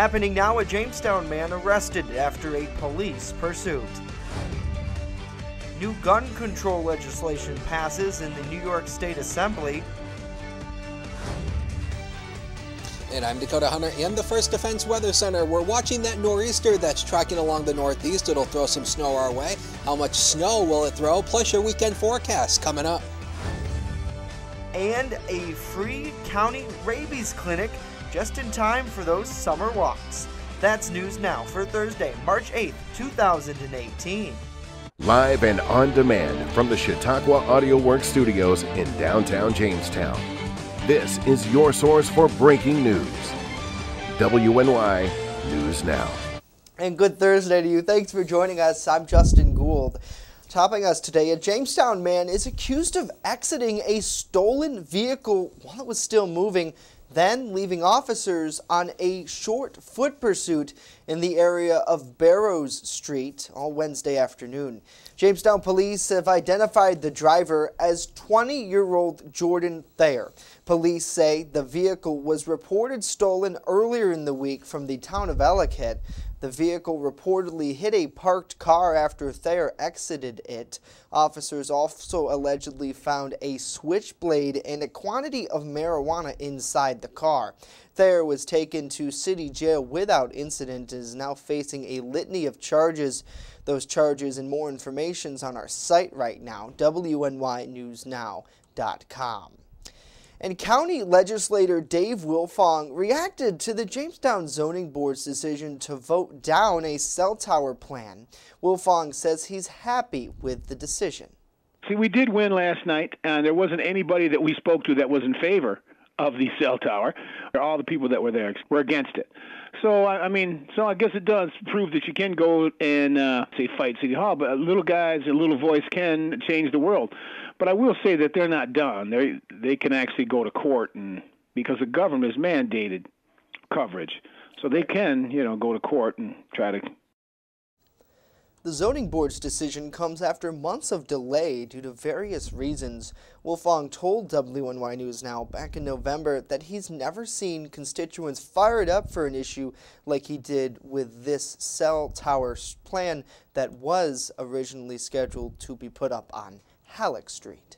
Happening now, a Jamestown man arrested after a police pursuit. New gun control legislation passes in the New York State Assembly. And I'm Dakota Hunter in the First Defense Weather Center. We're watching that nor'easter that's tracking along the northeast. It'll throw some snow our way. How much snow will it throw? Plus your weekend forecast coming up. And a free county rabies clinic just in time for those summer walks. That's news now for Thursday, March 8th, 2018. Live and on demand from the Chautauqua Audio Works studios in downtown Jamestown. This is your source for breaking news. WNY News Now. And good Thursday to you. Thanks for joining us. I'm Justin Gould. Topping us today, a Jamestown man is accused of exiting a stolen vehicle while it was still moving, then leaving officers on a short foot pursuit in the area of Barrows Street all Wednesday afternoon. Jamestown police have identified the driver as 20-year-old Jordan Thayer. Police say the vehicle was reported stolen earlier in the week from the town of Ellicott. The vehicle reportedly hit a parked car after Thayer exited it. Officers also allegedly found a switchblade and a quantity of marijuana inside the car. Thayer was taken to city jail without incident and is now facing a litany of charges. Those charges and more information is on our site right now, WNYNewsNow.com. And County Legislator Dave Wilfong reacted to the Jamestown Zoning Board's decision to vote down a cell tower plan. Wilfong says he's happy with the decision. See, we did win last night, and there wasn't anybody that we spoke to that was in favor of the cell tower. All the people that were there were against it. So, I guess it does prove that you can go and, fight City Hall, but little guys and little voice can change the world. But I will say that they're not done. They can actually go to court, and because the government has mandated coverage. So they can, go to court and try to. The zoning board's decision comes after months of delay due to various reasons. Wilfong told WNY News Now back in November that he's never seen constituents fired up for an issue like he did with this cell tower plan that was originally scheduled to be put up on Halleck Street.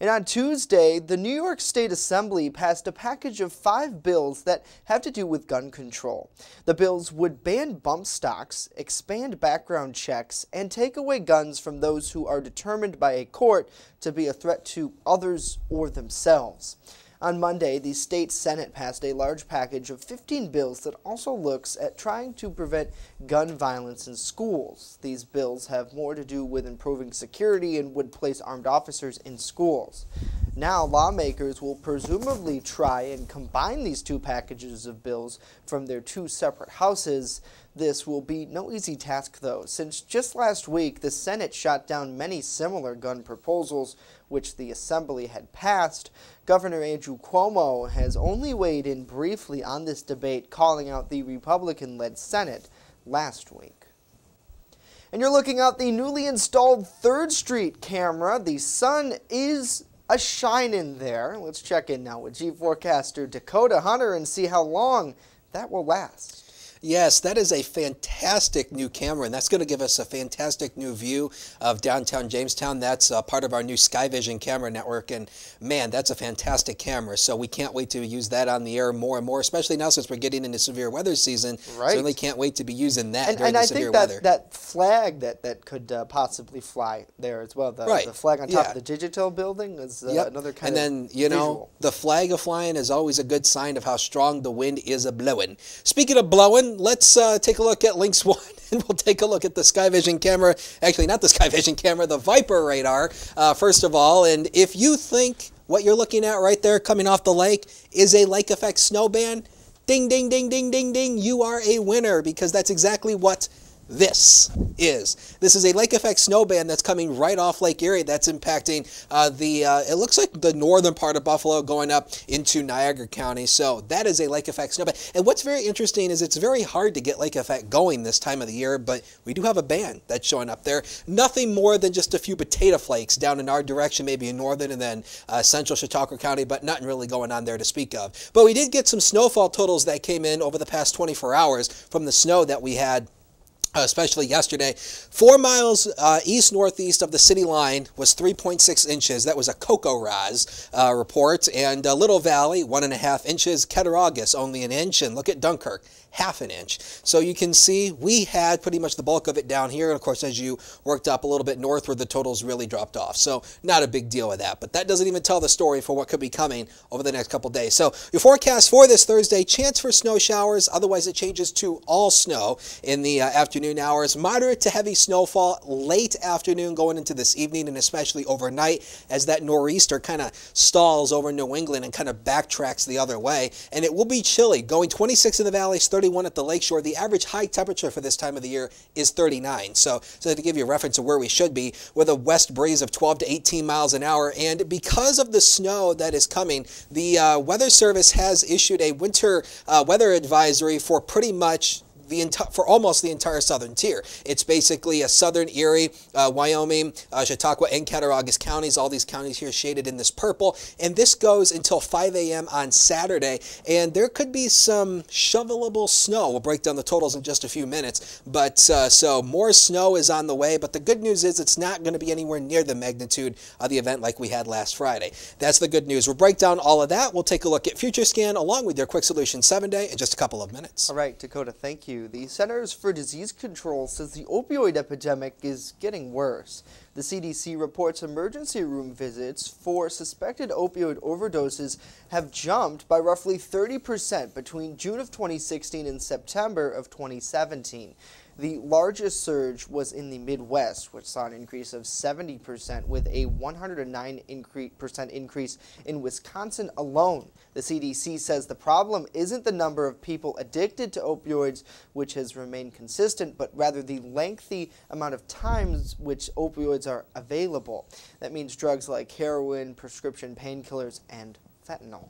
And on Tuesday, the New York State Assembly passed a package of 5 bills that have to do with gun control. The bills would ban bump stocks, expand background checks, and take away guns from those who are determined by a court to be a threat to others or themselves. On Monday, the state Senate passed a large package of 15 bills that also looks at trying to prevent gun violence in schools. These bills have more to do with improving security and would place armed officers in schools. Now, lawmakers will presumably try and combine these two packages of bills from their two separate houses. This will be no easy task, though, since just last week the Senate shot down many similar gun proposals which the Assembly had passed. Governor Andrew Cuomo has only weighed in briefly on this debate, calling out the Republican-led Senate last week. And you're looking at the newly installed 3rd Street camera. The sun is a-shining there. Let's check in now with Chief Forecaster Dakota Hunter and see how long that will last. Yes, that is a fantastic new camera, and that's going to give us a fantastic new view of downtown Jamestown. That's part of our new SkyVision camera network, and man, that's a fantastic camera. So we can't wait to use that on the air more and more, especially now since we're getting into severe weather season. Right. Certainly can't wait to be using that during and the I severe think that, weather. that flag that could possibly fly there as well, the flag on top of the Digital building is another kind of And then, visual. The flag a-flying is always a good sign of how strong the wind is a-blowing. Speaking of blowing, let's take a look at Lynx 1, and we'll take a look at the SkyVision camera. Actually, not the SkyVision camera, the Viper radar, first of all. And if you think what you're looking at right there coming off the lake is a lake effect snowband, ding, ding, ding, ding, ding, ding, you are a winner, because that's exactly what this is a lake effect snow band that's coming right off Lake Erie that's impacting it looks like the northern part of Buffalo going up into Niagara County. So that is a lake effect snow band. And what's very interesting is it's very hard to get lake effect going this time of the year, but we do have a band that's showing up there. Nothing more than just a few potato flakes down in our direction, maybe in northern and then central Chautauqua County, but nothing really going on there to speak of. But we did get some snowfall totals that came in over the past 24 hours from the snow that we had, especially yesterday. 4 miles east-northeast of the city line was 3.6 inches. That was a CocoRa's report. And Little Valley, 1.5 inches. Cattaraugus, only an inch. And look at Dunkirk, 1/2 inch. So you can see we had pretty much the bulk of it down here. And of course, as you worked up a little bit northward, the totals really dropped off. So not a big deal with that. But that doesn't even tell the story for what could be coming over the next couple days. So your forecast for this Thursday, chance for snow showers. Otherwise, it changes to all snow in the afternoon hours. Moderate to heavy snowfall late afternoon going into this evening and especially overnight as that nor'easter kind of stalls over New England and kind of backtracks the other way. And it will be chilly, going 26 in the valleys, 31 at the lakeshore. The average high temperature for this time of the year is 39. So to give you a reference of where we should be, with a west breeze of 12 to 18 miles an hour. And because of the snow that is coming, the Weather Service has issued a winter weather advisory for pretty much for almost the entire southern tier. It's basically a southern Erie, Wyoming, Chautauqua, and Cattaraugus counties. All these counties here shaded in this purple. And this goes until 5 a.m. on Saturday. And there could be some shovelable snow. We'll break down the totals in just a few minutes. But so more snow is on the way. But the good news is it's not going to be anywhere near the magnitude of the event like we had last Friday. That's the good news. We'll break down all of that. We'll take a look at FutureScan along with your Quick Solution 7-Day in just a couple of minutes. All right, Dakota, thank you. The Centers for Disease Control says the opioid epidemic is getting worse. The CDC reports emergency room visits for suspected opioid overdoses have jumped by roughly 30% between June of 2016 and September of 2017. The largest surge was in the Midwest, which saw an increase of 70%, with a 109% increase in Wisconsin alone. The CDC says the problem isn't the number of people addicted to opioids, which has remained consistent, but rather the lengthy amount of times which opioids are available. That means drugs like heroin, prescription painkillers, and fentanyl.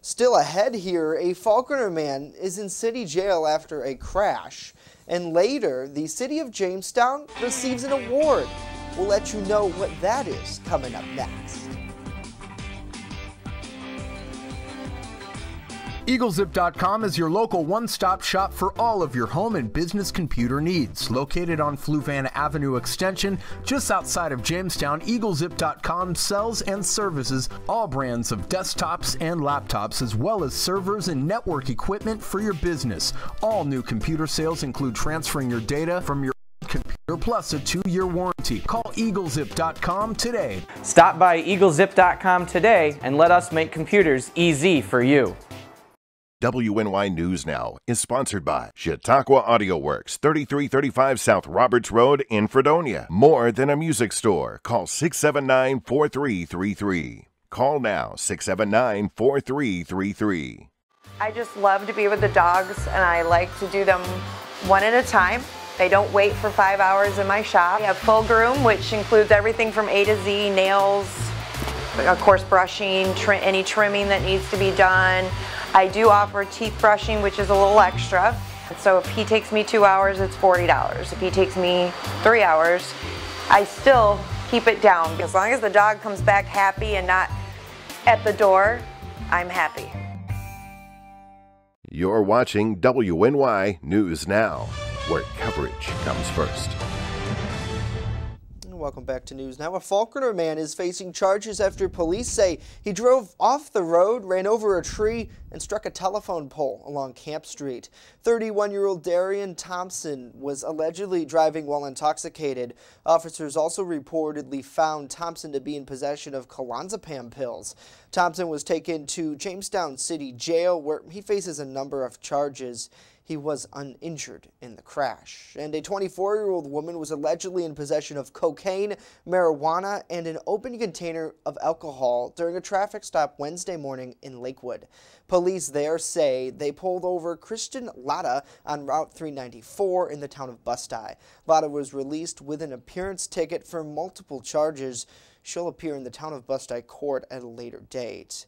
Still ahead here, a Falconer man is in city jail after a crash. And later, the city of Jamestown receives an award. We'll let you know what that is coming up next. EagleZip.com is your local one-stop shop for all of your home and business computer needs. Located on Fluvanna Avenue Extension, just outside of Jamestown, EagleZip.com sells and services all brands of desktops and laptops, as well as servers and network equipment for your business. All new computer sales include transferring your data from your computer plus a 2-year warranty. Call EagleZip.com today. Stop by EagleZip.com today and let us make computers easy for you. WNY News Now is sponsored by Chautauqua Audio Works, 3335 South Roberts Road in Fredonia. More than a music store. Call 679-4333. Call now, 679-4333. I just love to be with the dogs, and I like to do them one at a time. They don't wait for 5 hours in my shop. We have full groom, which includes everything from A to Z, nails, of course brushing, any trimming that needs to be done. I do offer teeth brushing, which is a little extra. So if he takes me 2 hours, it's $40. If he takes me 3 hours, I still keep it down. As long as the dog comes back happy and not at the door, I'm happy. You're watching WNY News Now, where coverage comes first. Welcome back to News Now. A Falconer man is facing charges after police say he drove off the road, ran over a tree, and struck a telephone pole along Camp Street. 31-year-old Darian Thompson was allegedly driving while intoxicated. Officers also reportedly found Thompson to be in possession of clonazepam pills. Thompson was taken to Jamestown City Jail, where he faces a number of charges. He was uninjured in the crash. And a 24-year-old woman was allegedly in possession of cocaine, marijuana, and an open container of alcohol during a traffic stop Wednesday morning in Lakewood. Police there say they pulled over Christian Latta on Route 394 in the town of Bustye. Latta was released with an appearance ticket for multiple charges. She'll appear in the town of Bustye court at a later date.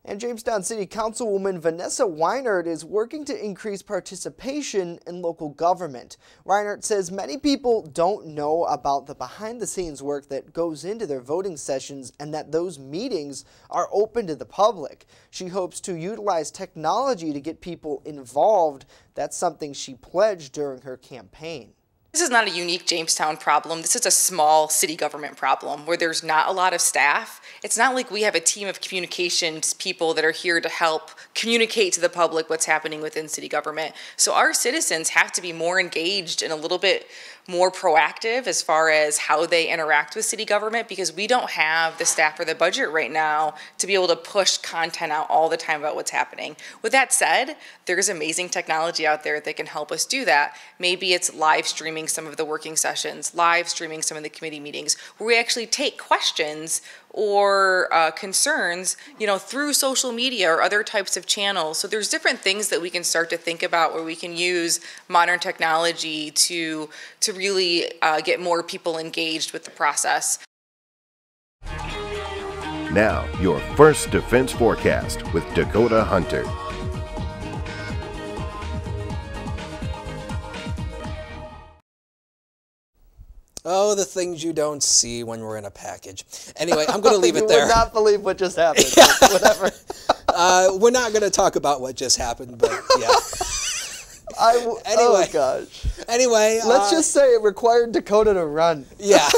And Jamestown City Councilwoman Vanessa Weinert is working to increase participation in local government. Weinert says many people don't know about the behind-the-scenes work that goes into their voting sessions and that those meetings are open to the public. She hopes to utilize technology to get people involved. That's something she pledged during her campaign. This is not a unique Jamestown problem. This is a small city government problem where there's not a lot of staff. It's not like we have a team of communications people that are here to help communicate to the public what's happening within city government. So our citizens have to be more engaged and a little bit more proactive as far as how they interact with city government, because we don't have the staff or the budget right now to be able to push content out all the time about what's happening. With that said, there's amazing technology out there that can help us do that. Maybe it's live streaming some of the working sessions, live streaming some of the committee meetings, where we actually take questions or concerns, through social media or other types of channels. So there's different things that we can start to think about where we can use modern technology to really get more people engaged with the process. Now, your first defense forecast with Dakota Hunter. Oh, the things you don't see when we're in a package. Anyway, I'm going to leave it there. You would not believe what just happened. Whatever. We're not going to talk about what just happened, but yeah. Oh, gosh. Anyway. Let's just say it required Dakota to run. Yeah.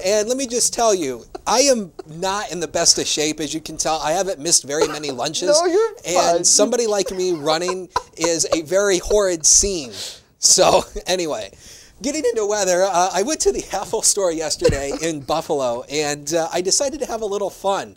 And let me just tell you, I am not in the best of shape, as you can tell. I haven't missed very many lunches. No, you're fine. And somebody like me running is a very horrid scene. So, anyway. Getting into weather, I went to the Apple store yesterday in Buffalo, and I decided to have a little fun.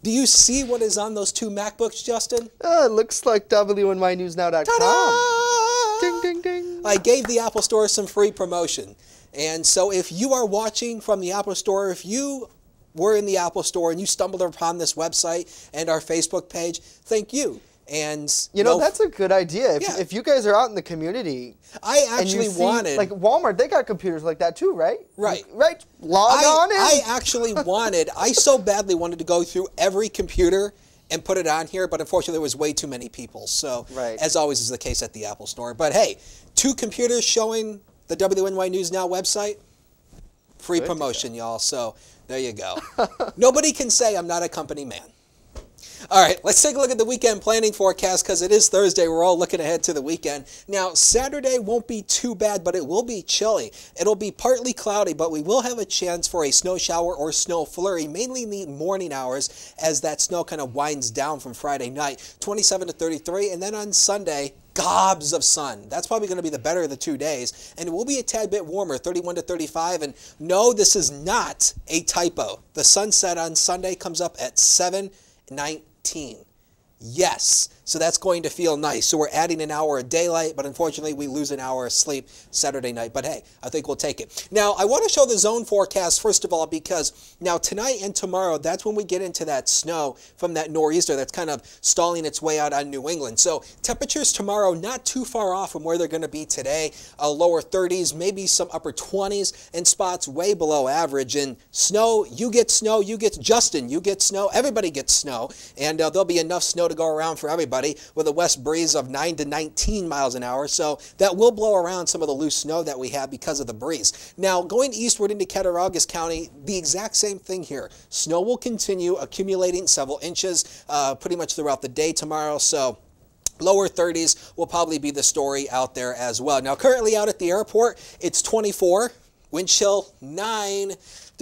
Do you see what is on those two MacBooks, Justin? It looks like WNYNewsNow.com. Ta-da! Ding, ding, ding. I gave the Apple Store some free promotion. And so if you are watching from the Apple Store, if you were in the Apple Store and you stumbled upon this website and our Facebook page, thank you. And that's a good idea. Yeah. If you guys are out in the community, I actually wanted, like Walmart, they got computers like that too, right? Right. Right. Log on in. I actually I so badly wanted to go through every computer and put it on here, but unfortunately there was way too many people. So, as always is the case at the Apple Store. But hey, 2 computers showing the WNY News Now website, free promotion, y'all. So there you go. Nobody can say I'm not a company man. All right, let's take a look at the weekend planning forecast because it is Thursday. We're all looking ahead to the weekend. Now, Saturday won't be too bad, but it will be chilly. It'll be partly cloudy, but we will have a chance for a snow shower or snow flurry, mainly in the morning hours as that snow kind of winds down from Friday night, 27 to 33. And then on Sunday, gobs of sun. That's probably going to be the better of the 2 days. And it will be a tad bit warmer, 31 to 35. And no, this is not a typo. The sunset on Sunday comes up at 7:19. Yes, so that's going to feel nice. So we're adding an hour of daylight, but unfortunately we lose an hour of sleep Saturday night. But hey, I think we'll take it. Now, I want to show the zone forecast, first of all, because now tonight and tomorrow, that's when we get into that snow from that nor'easter that's kind of stalling its way out on New England. So temperatures tomorrow not too far off from where they're going to be today. Lower 30s, maybe some upper 20s, and spots way below average. And snow, you get Justin, you get snow, everybody gets snow. And there'll be enough snow to go around for everybody with a west breeze of 9 to 19 miles an hour. So that will blow around some of the loose snow that we have because of the breeze. Now, going eastward into Cattaraugus County, the exact same thing here. Snow will continue accumulating several inches pretty much throughout the day tomorrow. So lower 30s will probably be the story out there as well. Now, currently out at the airport, it's 24. Wind chill 9.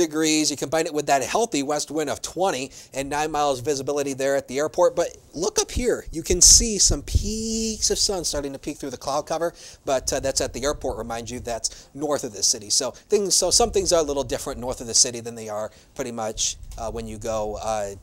degrees. You combine it with that healthy west wind of 20 and 9 miles visibility there at the airport. But look up here. You can see some peaks of sun starting to peek through the cloud cover, but that's at the airport. Remind you, that's north of the city. So some things are a little different north of the city than they are pretty much when you go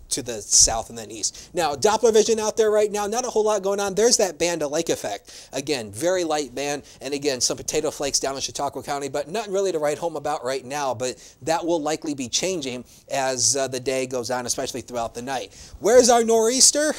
to the south and then east. Now, Doppler vision out there right now, not a whole lot going on. There's that band of lake effect. Again, very light band, and again, some potato flakes down in Chautauqua County, but nothing really to write home about right now, but that will likely be changing as the day goes on, especially throughout the night. Where's our nor'easter?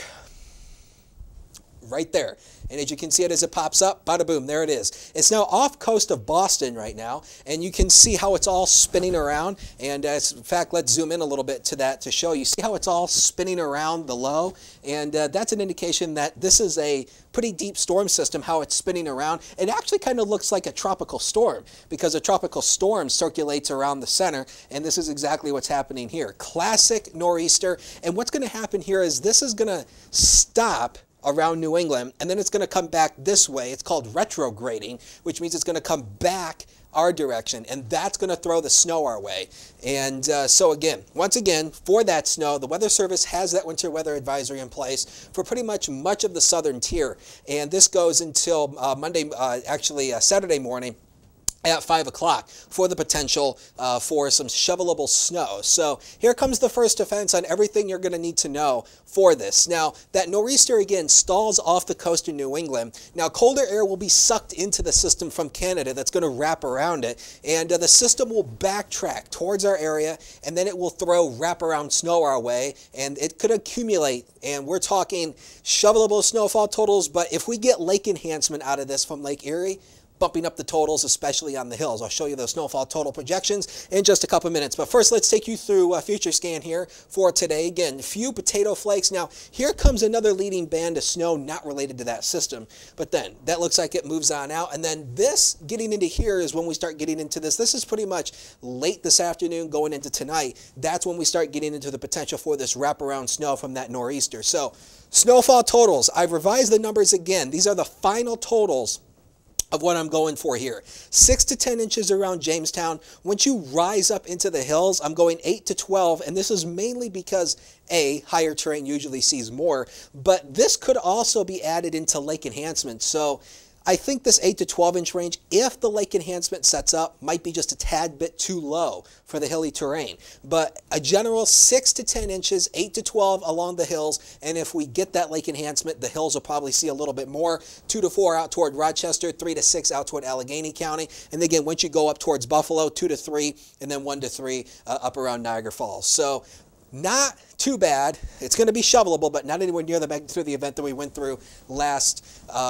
Right there. And as you can see it as it pops up, bada boom, there it is. It's now off coast of Boston right now, and you can see how it's all spinning around. And in fact, let's zoom in a little bit to that to show you. See how it's all spinning around the low? And that's an indication that this is a pretty deep storm system, how it's spinning around. It actually kind of looks like a tropical storm because a tropical storm circulates around the center, and this is exactly what's happening here. Classic nor'easter. And what's going to happen here is this is going to stop around New England, and then it's going to come back this way. It's called retrograding, which means it's going to come back our direction, and that's going to throw the snow our way. And so again, once again, for that snow, the Weather Service has that winter weather advisory in place for pretty much of the southern tier, and this goes until Saturday morning at 5 o'clock for the potential for some shovelable snow. So here comes the first defense on everything you're going to need to know for this. Now, that nor'easter again stalls off the coast of New England. Now, colder air will be sucked into the system from Canada that's going to wrap around it, and the system will backtrack towards our area, and then it will throw wraparound snow our way, and it could accumulate, and we're talking shovelable snowfall totals, but if we get lake enhancement out of this from Lake Erie, bumping up the totals, especially on the hills. I'll show you those snowfall total projections in just a couple minutes. But first, let's take you through a future scan here for today. Again, few potato flakes. Now, here comes another leading band of snow not related to that system. But then, that looks like it moves on out. And then this, getting into here, is when we start getting into this. This is pretty much late this afternoon going into tonight. That's when we start getting into the potential for this wraparound snow from that nor'easter. So, snowfall totals. I've revised the numbers again. These are the final totals of what I'm going for here. 6 to 10 inches around Jamestown. Once you rise up into the hills, I'm going 8 to 12, and this is mainly because higher terrain usually sees more, but this could also be added into lake enhancement. So I think this 8 to 12 inch range, if the lake enhancement sets up, might be just a tad bit too low for the hilly terrain. But a general 6 to 10 inches, 8 to 12 along the hills, and if we get that lake enhancement, the hills will probably see a little bit more. 2 to 4 out toward Rochester, 3 to 6 out toward Allegheny County, and again, once you go up towards Buffalo, 2 to 3, and then 1 to 3 up around Niagara Falls. So not too bad. It's going to be shovelable, but not anywhere near the magnitude of the event that we went through last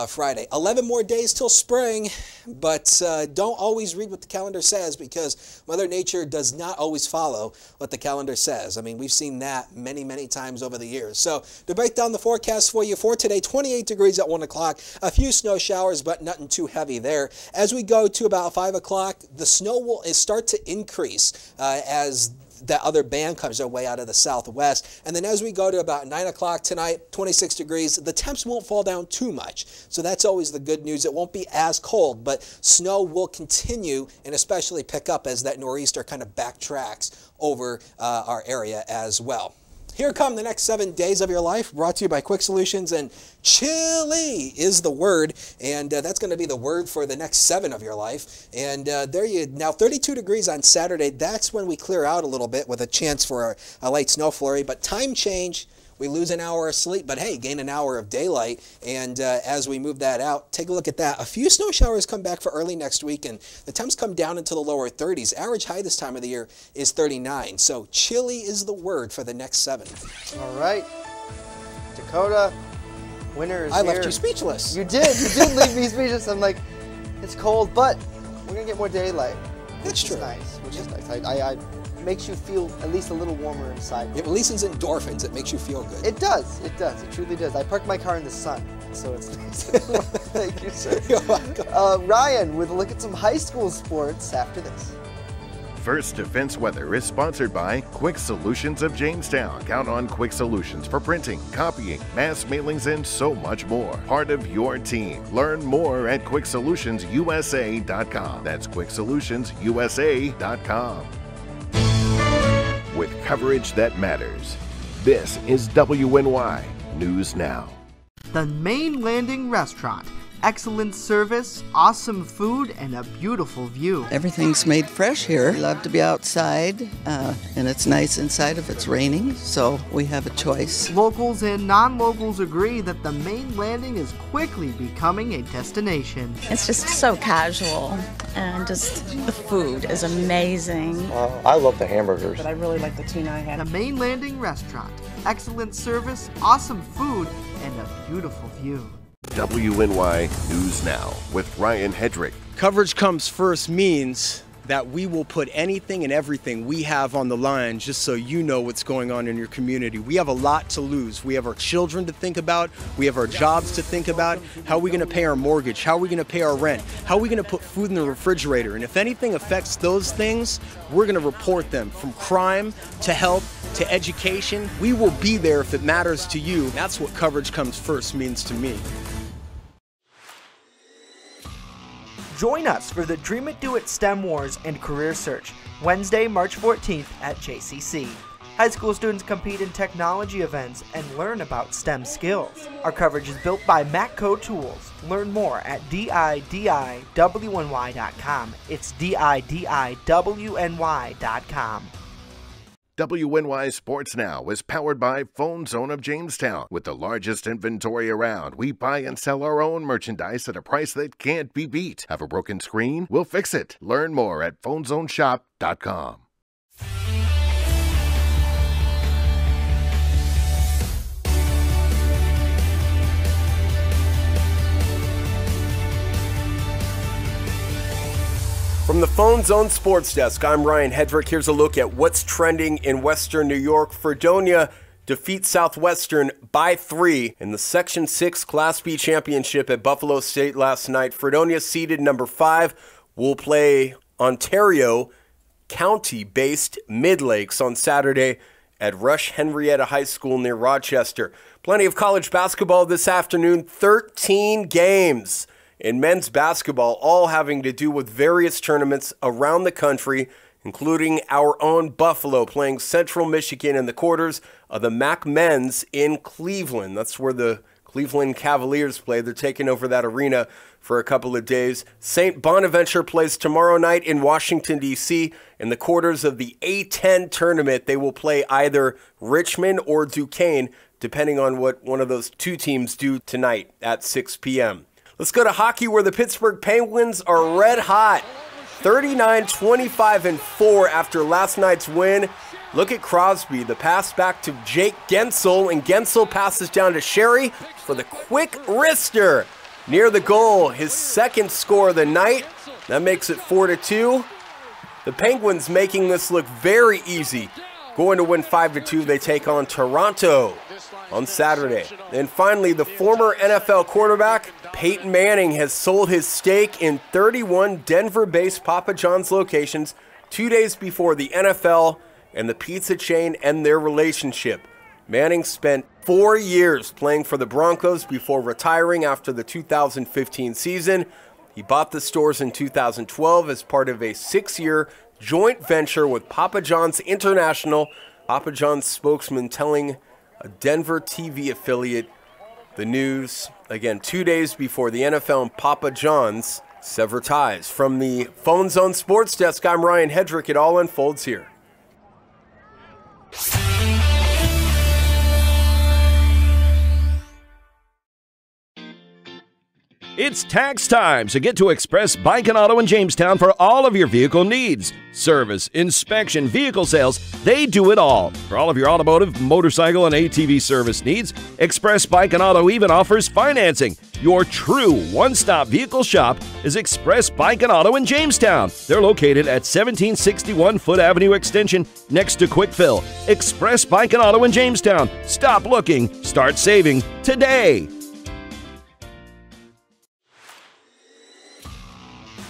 Friday. 11 more days till spring, but don't always read what the calendar says, because Mother Nature does not always follow what the calendar says. I mean, we've seen that many, many times over the years. So to break down the forecast for you for today, 28 degrees at 1 o'clock, a few snow showers, but nothing too heavy there. As we go to about 5 o'clock, the snow will start to increase as that other band comes our way out of the southwest. And then as we go to about 9 o'clock tonight, 26 degrees, the temps won't fall down too much. So that's always the good news. It won't be as cold, but snow will continue and especially pick up as that nor'easter kind of backtracks over our area as well. Here come the next 7 days of your life, brought to you by Quick Solutions, and chilly is the word, and that's going to be the word for the next 7 of your life. And now 32 degrees on Saturday. That's when we clear out a little bit with a chance for a light snow flurry, but time change. We lose an hour of sleep, but hey, gain an hour of daylight. And as we move that out, take a look at that. A few snow showers come back for early next week, and the temps come down into the lower 30s. Average high this time of the year is 39. So chilly is the word for the next 7. All right. Dakota, winter is here. I left you speechless. You did. You did leave me speechless. I'm like, it's cold, but we're going to get more daylight. That's true. Which is nice. Makes you feel at least a little warmer inside. It releases endorphins. It makes you feel good. It does. It does. It truly does. I parked my car in the sun, so it's nice. Thank you, sir. You're welcome. Ryan, with a look at some high school sports after this. First Defense Weather is sponsored by Quick Solutions of Jamestown. Count on Quick Solutions for printing, copying, mass mailings, and so much more. Part of your team. Learn more at QuickSolutionsUSA.com. That's QuickSolutionsUSA.com. with coverage that matters. This is WNY News Now. The Main Landing Restaurant. Excellent service, awesome food, and a beautiful view. Everything's made fresh here. We love to be outside, and it's nice inside if it's raining, so we have a choice. Locals and non-locals agree that the Main Landing is quickly becoming a destination. It's just so casual, and just the food is amazing. I love the hamburgers. But I really like the tuna I had. The Main Landing Restaurant. Excellent service, awesome food, and a beautiful view. WNY News Now with Ryan Hedrick. Coverage comes first means that we will put anything and everything we have on the line just so you know what's going on in your community. We have a lot to lose. We have our children to think about. We have our jobs to think about. How are we going to pay our mortgage? How are we going to pay our rent? How are we going to put food in the refrigerator? And if anything affects those things, we're going to report them. From crime to health to education, we will be there if it matters to you. That's what coverage comes first means to me. Join us for the Dream It Do It STEM Wars and Career Search, Wednesday, March 14th at JCC. High school students compete in technology events and learn about STEM skills. Our coverage is built by Matco Tools. Learn more at DIDIWNY.com. It's DIDIWNY.com. WNY Sports Now is powered by Phone Zone of Jamestown. With the largest inventory around, we buy and sell our own merchandise at a price that can't be beat. Have a broken screen? We'll fix it. Learn more at PhoneZoneShop.com. From the Phone Zone Sports Desk, I'm Ryan Hedrick. Here's a look at what's trending in Western New York. Fredonia defeats Southwestern by 3 in the Section 6 Class B Championship at Buffalo State last night. Fredonia seeded number 5 will play Ontario County-based Midlakes on Saturday at Rush Henrietta High School near Rochester. Plenty of college basketball this afternoon, 13 games in men's basketball, all having to do with various tournaments around the country, including our own Buffalo playing Central Michigan in the quarters of the MAC Men's in Cleveland. That's where the Cleveland Cavaliers play. They're taking over that arena for a couple of days. St. Bonaventure plays tomorrow night in Washington, D.C. In the quarters of the A-10 tournament, they will play either Richmond or Duquesne, depending on what one of those two teams do tonight at 6 p.m. Let's go to hockey, where the Pittsburgh Penguins are red hot. 39-25-4 after last night's win. Look at Crosby. The pass back to Jake Gensel, and Gensel passes down to Sherry for the quick wrister near the goal. His second score of the night. That makes it 4-2. The Penguins making this look very easy. Going to win 5-2. They take on Toronto on Saturday. And finally, the former NFL quarterback Peyton Manning has sold his stake in 31 Denver-based Papa John's locations 2 days before the NFL and the pizza chain end their relationship. Manning spent 4 years playing for the Broncos before retiring after the 2015 season. He bought the stores in 2012 as part of a 6-year joint venture with Papa John's International. Papa John's spokesman telling a Denver TV affiliate the news, again, 2 days before the NFL and Papa John's sever ties. From the Phone Zone Sports Desk, I'm Ryan Hedrick. It all unfolds here. It's tax time, so get to Express Bike and Auto in Jamestown for all of your vehicle needs. Service, inspection, vehicle sales, they do it all. For all of your automotive, motorcycle, and ATV service needs, Express Bike and Auto even offers financing. Your true one-stop vehicle shop is Express Bike and Auto in Jamestown. They're located at 1761 Foot Avenue Extension next to Quick Fill. Express Bike and Auto in Jamestown. Stop looking, start saving today.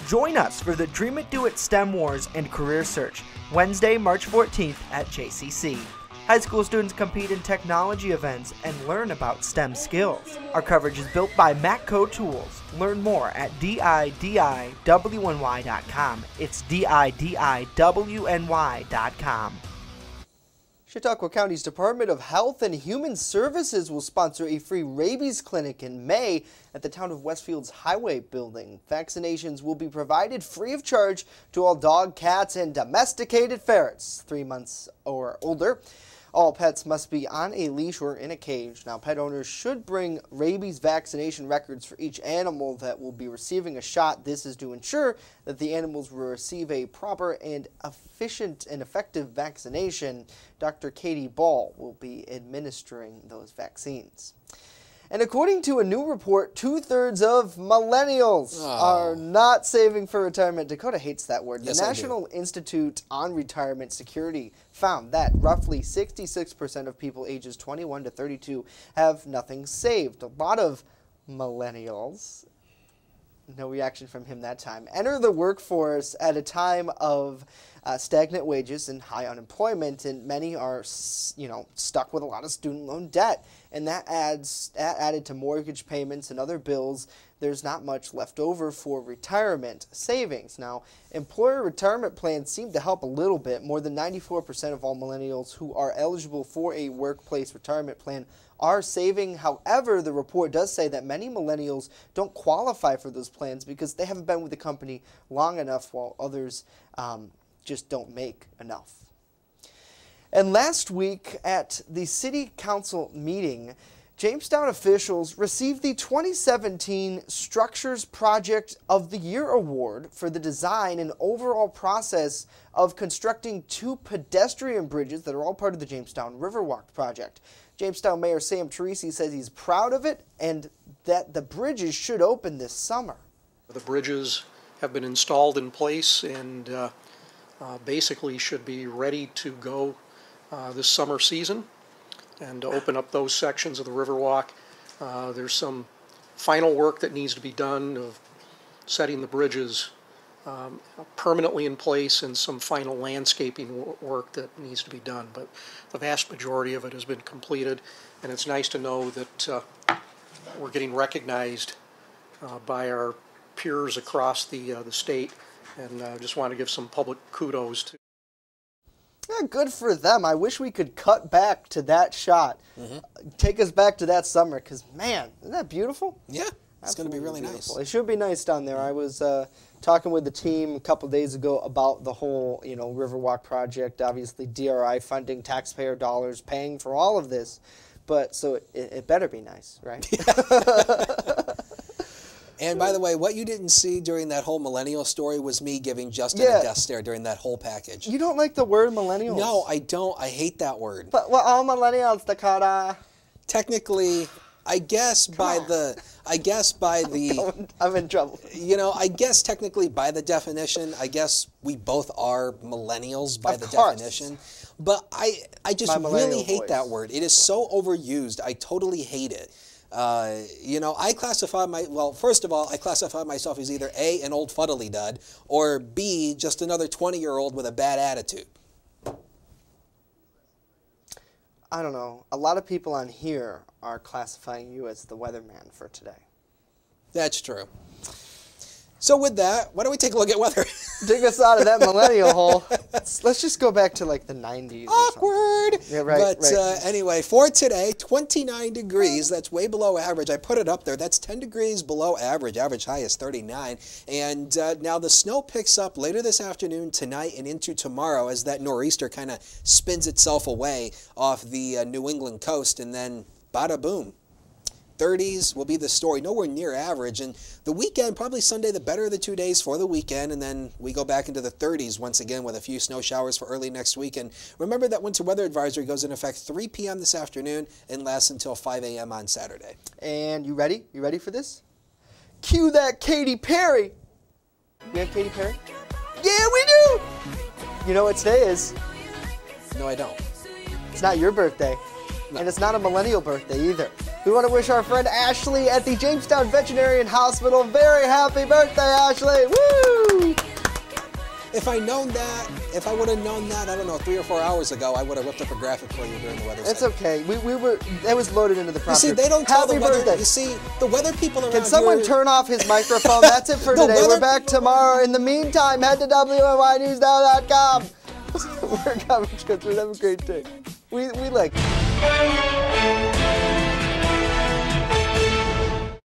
Join us for the Dream It Do It STEM Wars and Career Search, Wednesday, March 14th at JCC. High school students compete in technology events and learn about STEM skills. Our coverage is built by Matco Tools. Learn more at DIDIWNY.com. It's DIDIWNY.com. Chautauqua County's Department of Health and Human Services will sponsor a free rabies clinic in May at the town of Westfield's Highway building. Vaccinations will be provided free of charge to all dog, cats, and domesticated ferrets 3 months or older. All pets must be on a leash or in a cage. Now, pet owners should bring rabies vaccination records for each animal that will be receiving a shot. This is to ensure that the animals will receive a proper and efficient and effective vaccination. Dr. Katie Ball will be administering those vaccines. And according to a new report, 2/3 of millennials are not saving for retirement. Dakota hates that word. Yes, the National Institute on Retirement Security found that roughly 66% of people ages 21 to 32 have nothing saved. A lot of millennials, no reaction from him that time, enter the workforce at a time of stagnant wages and high unemployment, and many are, stuck with a lot of student loan debt, and that added to mortgage payments and other bills. There's not much left over for retirement savings. Now, employer retirement plans seem to help a little bit. More than 94% of all millennials who are eligible for a workplace retirement plan are saving. However, the report does say that many millennials don't qualify for those plans because they haven't been with the company long enough, while others just don't make enough. And last week at the City Council meeting, Jamestown officials received the 2017 Structures Project of the Year Award for the design and overall process of constructing 2 pedestrian bridges that are all part of the Jamestown Riverwalk project. Jamestown Mayor Sam Teresi says he's proud of it and that the bridges should open this summer. The bridges have been installed in place and basically should be ready to go this summer season and to open up those sections of the Riverwalk. There's some final work that needs to be done of setting the bridges permanently in place and some final landscaping work that needs to be done. But the vast majority of it has been completed, and it's nice to know that we're getting recognized by our peers across the state, and just want to give some public kudos to. Yeah, good for them. I wish we could cut back to that shot. Take us back to that summer, because, man, isn't that beautiful? Yeah, it's going to be really beautiful. nice. It should be nice down there. I was talking with the team a couple days ago about the whole, Riverwalk project. Obviously, DRI funding, taxpayer dollars, paying for all of this. But so it better be nice, right? And by the way, what you didn't see during that whole millennial story was me giving Justin a death stare during that whole package. You don't like the word millennials? No, I don't. I hate that word. But we're all millennials, Dakota. Technically, I guess by the I'm in trouble. I guess technically by the definition, I guess we both are millennials by the definition. But I just really hate that word. It is so overused. I totally hate it. I classify first of all, I classify myself as either A, an old fuddly dud, or B, just another 20-year-old with a bad attitude. I don't know. A lot of people on here are classifying you as the weatherman for today. That's true. So with that, why don't we take a look at weather? Dig us out of that millennial hole. Let's just go back to like the 90s. Awkward. Yeah, right. But anyway, for today, 29 degrees. That's way below average. I put it up there. That's 10 degrees below average. Average high is 39. And now the snow picks up later this afternoon, tonight, and into tomorrow as that nor'easter kind of spins itself away off the New England coast, and then bada boom. 30s will be the story, nowhere near average. And the weekend, probably Sunday, the better of the 2 days for the weekend. And then we go back into the 30s once again with a few snow showers for early next week. And remember that winter weather advisory goes into effect 3 p.m. this afternoon and lasts until 5 a.m. on Saturday. And you ready? You ready for this? Cue that Katy Perry. We have Katy Perry? Yeah, we do! You know what today is? No, I don't. It's not your birthday. No. And it's not a millennial birthday either. We want to wish our friend Ashley at the Jamestown Veterinarian Hospital very happy birthday, Ashley! Woo! If I would have known that, I don't know, 3 or 4 hours ago, I would have whipped up a graphic for you during the weather It's okay. That was loaded into the prompter. You see, they don't tell happy the weather. Birthday. You see, the weather people around Can someone turn off his microphone? That's it for today. We're back tomorrow. In the meantime, head to WNYNewsNow.com. We're coming. Have a great day. We like